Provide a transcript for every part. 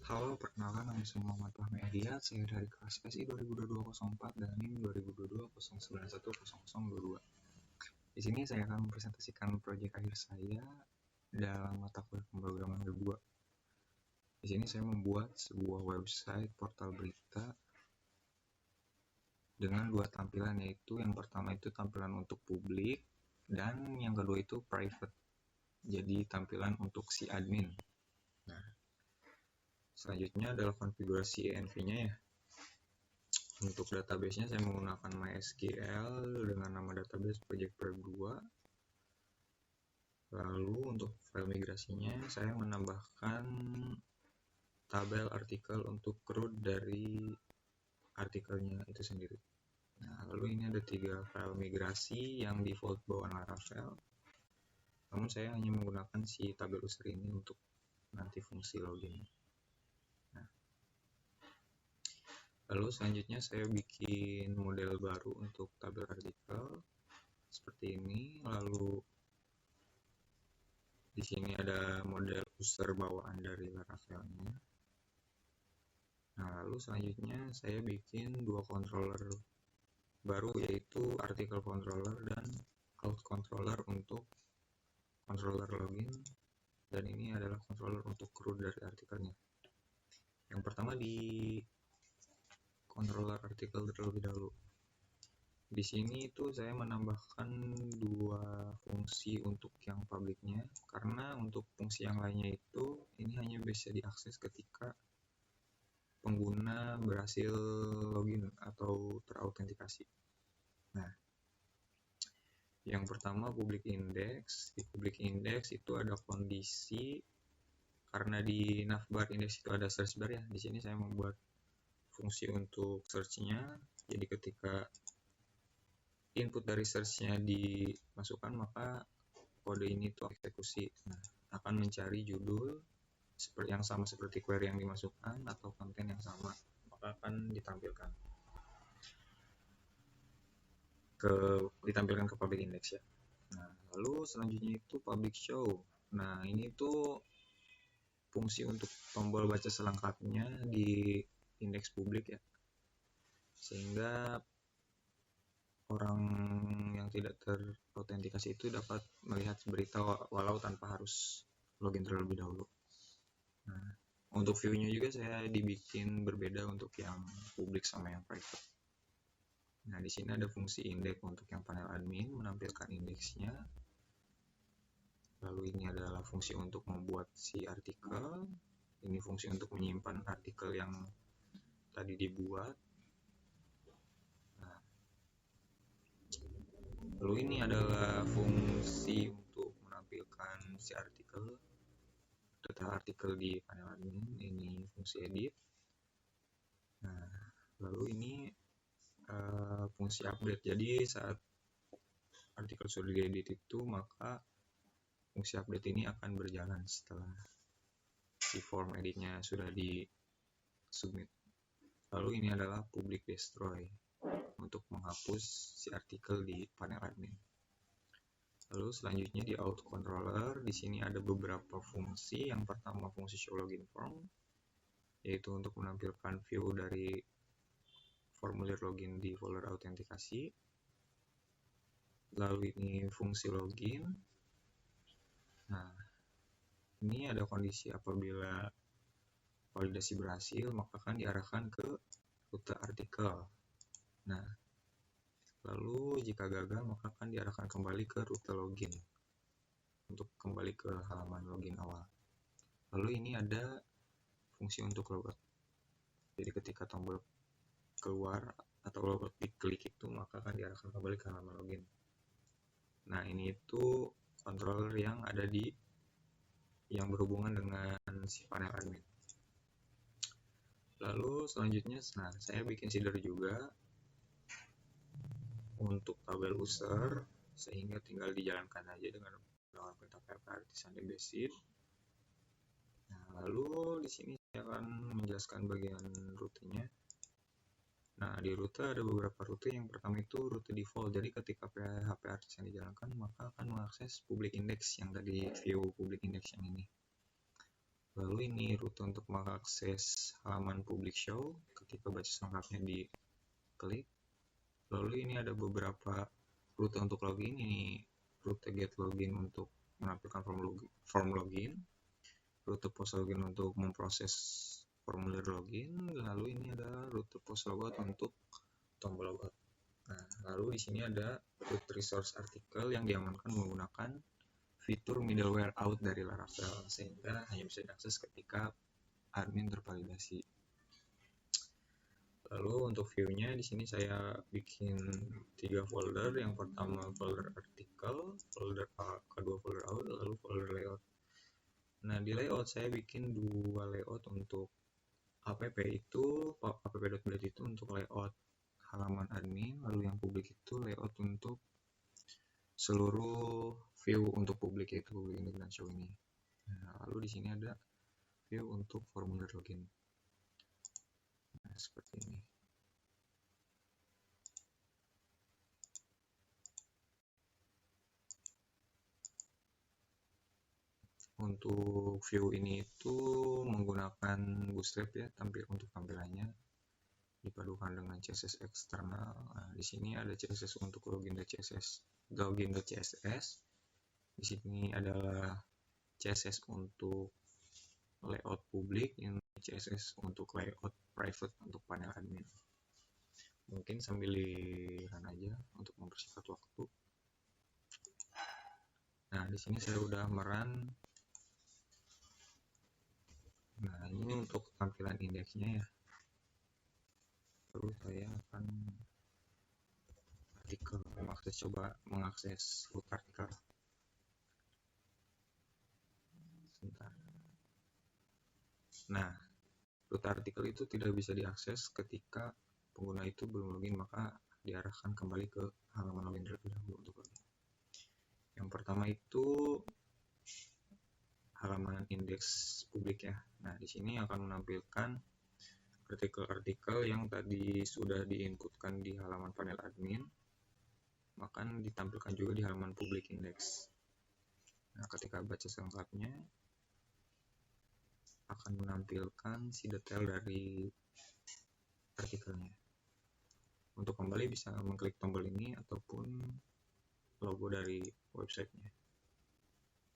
Halo, perkenalkan nama saya Muhammad Fahmi Ahiyat, saya dari kelas SI 2022-04 dan NIM 2022-010022. Di sini saya akan mempresentasikan proyek akhir saya dalam mata kuliah pemrograman web 2. Di sini saya membuat sebuah website portal berita dengan dua tampilan, yaitu yang pertama itu tampilan untuk publik dan yang kedua itu private. Jadi tampilan untuk si admin. Nah, selanjutnya adalah konfigurasi env-nya ya. Untuk database-nya saya menggunakan MySQL dengan nama database project web 2. Lalu untuk file migrasinya saya menambahkan tabel artikel untuk root dari artikelnya itu sendiri. Nah, lalu ini ada 3 file migrasi yang default bawaan Laravel. Namun saya hanya menggunakan si tabel user ini untuk nanti fungsi login. Lalu selanjutnya saya bikin model baru untuk tabel artikel seperti ini. Lalu di sini ada model user bawaan dari Laravelnya. Nah, lalu selanjutnya saya bikin dua controller baru, yaitu artikel controller dan out controller untuk controller login, dan ini adalah controller untuk root dari artikelnya. Yang pertama di controller artikel terlebih dahulu. Di sini itu saya menambahkan dua fungsi untuk yang publiknya, karena untuk fungsi yang lainnya itu ini hanya bisa diakses ketika pengguna berhasil login atau terautentikasi. Nah, yang pertama public index. Di public index itu ada kondisi, karena di navbar index itu ada search bar ya. Di sini saya membuat fungsi untuk search-nya. Jadi ketika input dari search-nya dimasukkan, maka kode ini tuh eksekusi. Nah, akan mencari judul seperti yang sama seperti query yang dimasukkan atau konten yang sama, maka akan ditampilkan ke public index ya. Nah, lalu selanjutnya itu public show. Nah, ini tuh fungsi untuk tombol baca selengkapnya di indeks publik ya, sehingga orang yang tidak terautentikasi itu dapat melihat berita walau tanpa harus login terlebih dahulu. Nah, untuk view-nya juga saya dibikin berbeda untuk yang publik sama yang private. Nah, di sini ada fungsi indeks untuk yang panel admin, menampilkan indeksnya. Lalu ini adalah fungsi untuk membuat si artikel. Ini fungsi untuk menyimpan artikel yang tadi dibuat. Nah, lalu ini adalah fungsi untuk menampilkan si artikel, data artikel di panel admin. Ini fungsi edit. Nah, lalu ini fungsi update. Jadi saat artikel sudah diedit itu, maka fungsi update ini akan berjalan setelah si form editnya sudah di submit. Lalu ini adalah public destroy untuk menghapus si artikel di panel admin. Lalu selanjutnya di auto controller, di sini ada beberapa fungsi. Yang pertama fungsi show login form, yaitu untuk menampilkan view dari formulir login di folder autentikasi. Lalu ini fungsi login. Nah, ini ada kondisi apabila validasi berhasil, maka akan diarahkan ke rute artikel. Nah, lalu jika gagal, maka akan diarahkan kembali ke rute login untuk kembali ke halaman login awal. Lalu ini ada fungsi untuk logout. Jadi ketika tombol keluar atau logout diklik itu, maka akan diarahkan kembali ke halaman login. Nah, ini itu controller yang ada di yang berhubungan dengan si panel admin. Lalu selanjutnya, nah, saya bikin seeder juga untuk tabel user, sehingga tinggal dijalankan aja dengan menggunakan perintah php artisan dbsip. Nah, lalu di sini saya akan menjelaskan bagian rutenya. Nah, di rute ada beberapa rute. Yang pertama itu rute default. Jadi ketika PHP artisan dijalankan, maka akan mengakses public index yang tadi view public index yang ini. Lalu ini rute untuk mengakses halaman public show ketika baca selengkapnya diklik. Lalu ini ada beberapa rute untuk login, ini rute get login untuk menampilkan form login, rute post login untuk memproses formulir login, lalu ini ada rute post logout untuk tombol logout. Nah, lalu di sini ada root resource artikel yang diamankan menggunakan fitur middleware out dari Laravel, sehingga hanya bisa diakses ketika admin tervalidasi. Lalu untuk view-nya di sini saya bikin 3 folder. Yang pertama folder artikel, folder kedua folder out, lalu folder layout. Nah, di layout saya bikin 2 layout untuk app itu, app.build itu untuk layout halaman admin, lalu yang publik itu layout untuk seluruh view untuk publik, itu publik ini dan show ini. Nah, lalu di sini ada view untuk formulir login. Nah, seperti ini. Untuk view ini itu menggunakan Bootstrap ya, untuk tampilannya dipadukan dengan CSS eksternal. Nah, di sini ada CSS untuk login.css. Di sini adalah CSS untuk layout publik, ini CSS untuk layout private untuk panel admin. Mungkin sambil lihat aja untuk mempersingkat waktu. Nah, di sini saya udah merun. Nah, ini untuk tampilan indeksnya ya. Lalu saya akan artikel, mengakses root artikel. Sebentar. Nah, root artikel itu tidak bisa diakses ketika pengguna itu belum login, maka diarahkan kembali ke halaman login terlebih dahulu untuk login. Yang pertama itu halaman indeks publik ya. Nah, di sini akan menampilkan artikel-artikel yang tadi sudah diinputkan di halaman panel admin, maka ditampilkan juga di halaman publik indeks. Nah, ketika baca selengkapnya akan menampilkan si detail dari artikelnya. Untuk kembali bisa mengklik tombol ini ataupun logo dari websitenya.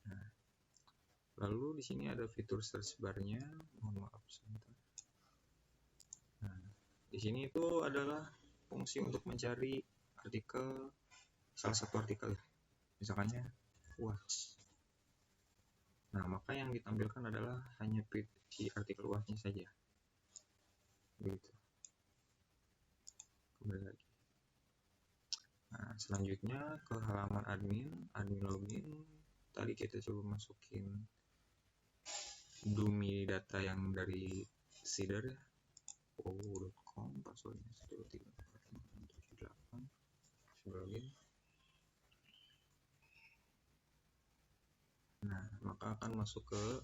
Nah, lalu di sini ada fitur search bar-nya. Mohon maaf sebentar. Nah, di sini itu adalah fungsi untuk mencari artikel, salah satu artikel, misalkannya watch. Nah, maka yang ditampilkan adalah hanya si artikel watch-nya saja. Begitu. Kembali lagi. Nah, selanjutnya ke halaman admin login. Tadi kita coba masukin dummy data yang dari seeder ya, wow.com, passwordnya 1234578. Login. Nah, maka akan masuk ke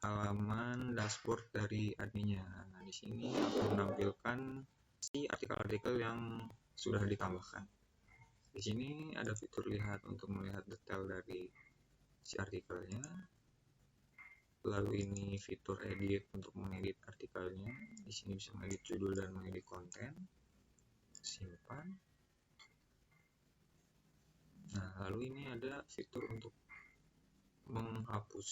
halaman dashboard dari adminnya. Nah, di sini akan menampilkan si artikel-artikel yang sudah ditambahkan. Di sini ada fitur lihat untuk melihat detail dari si artikelnya. Lalu ini fitur edit untuk mengedit artikelnya. Di sini bisa mengedit judul dan mengedit konten. Simpan. Nah, lalu ini ada fitur untuk menghapus.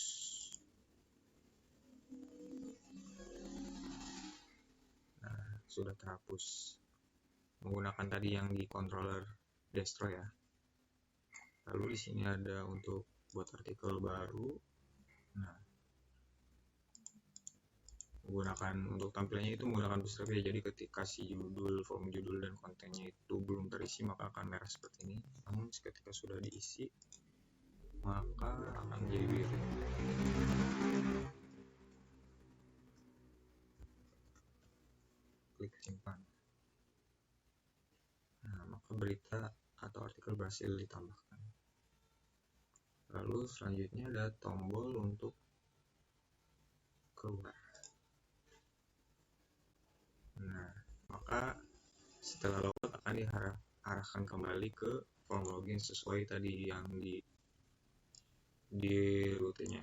Nah, sudah terhapus menggunakan tadi yang di controller destroy ya. Lalu di sini ada untuk buat artikel baru. Nah, untuk tampilannya itu menggunakan Bootstrap ya. Jadi ketika si form judul dan kontennya itu belum terisi, maka akan merah seperti ini. Namun ketika sudah diisi, maka akan menjadi biru. Klik simpan. Nah, maka berita atau artikel berhasil ditambahkan. Lalu selanjutnya ada tombol untuk keluar. Nah, maka setelah logout akan diarahkan kembali ke form login sesuai tadi yang di rutenya.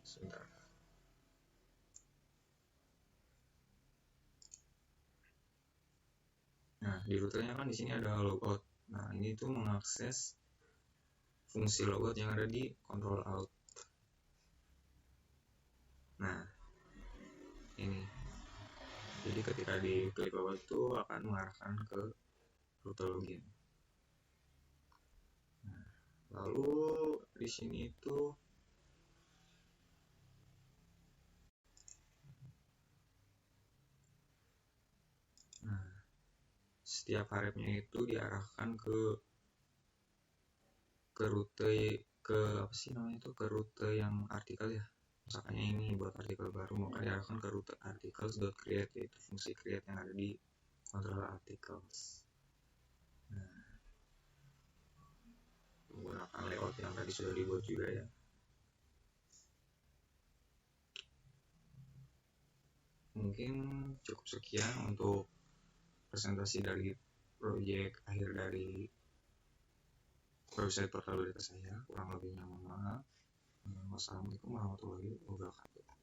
Sebentar. Nah, di routernya kan di sini ada logout. Nah, ini tuh mengakses fungsi logout yang ada di control out. Nah, ini. Jadi ketika diklik logout itu akan mengarahkan ke router login. Nah, lalu di sini itu setiap harapnya itu diarahkan ke rute apa sih namanya itu, ke rute yang artikel ya. Misalkan ini buat artikel baru, maka diarahkan ke rute articles.create, yaitu fungsi create yang ada di control articles. Nah, menggunakan layout yang tadi sudah dibuat juga ya. Mungkin cukup sekian untuk presentasi dari proyek akhir dari website portal data saya. Kurang lebihnya mohon maaf. Wassalamualaikum warahmatullahi wabarakatuh.